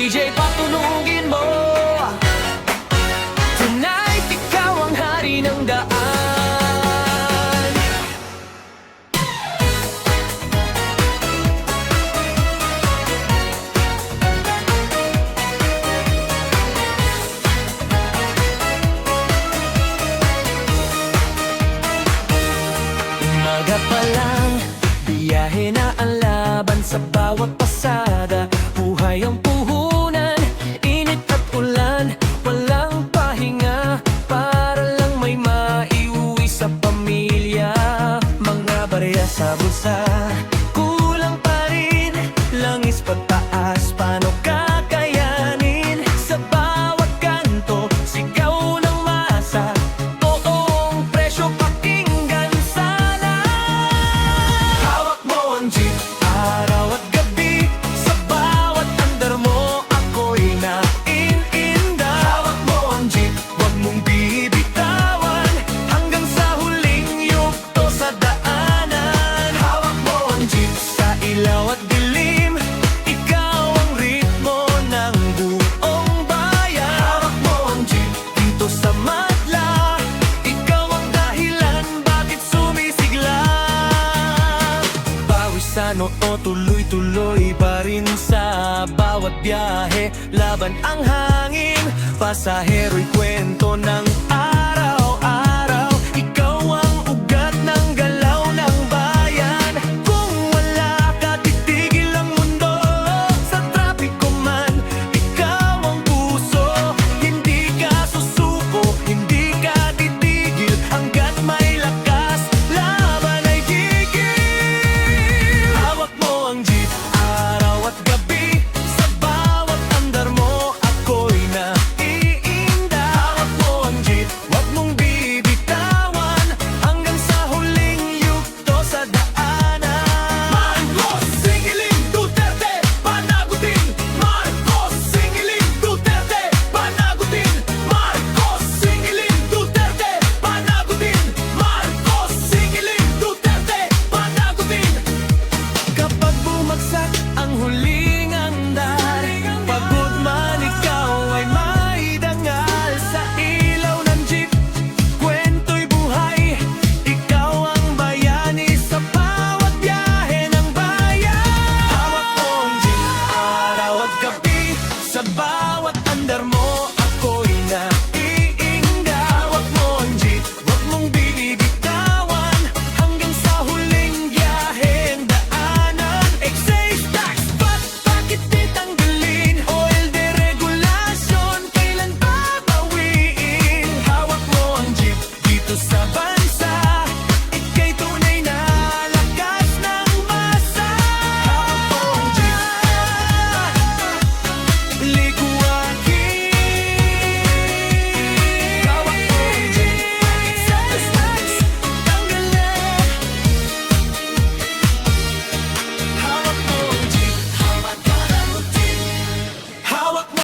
DJ patunugin mo. Tonight, ikaw ang hari ng daan. Umaga pa lang, biyahe na ang laban sa bawat pasada. Buhay ang puhunan, init at ulan, walang pahinga para lang may maiuwi sa pamilya. Mga barya sa bulsa, kulang pa rin, langis pagtaas, paano kakayanin? Sa bawat kanto, sigaw ng masa, toong presyo pakinggan sana. Hawak mo ang jeep, araw at gabi, sa bawat andar mo ako'y naiinda. Hawak mo ang jeep, huwag mong bibitawan, hanggang sa huling yugto sa daanan. Hawak mo ang jeep, sa ilaw at dilim, ikaw ang ritmo ng buong bayan. Hawak mo ang jeep, dito sa madla, ikaw ang dahilan bakit sumisigla. Pawisan o tuloy-tuloy pa rin sa bawat biyahe, laban ang hangin, pasahero'y kwento ng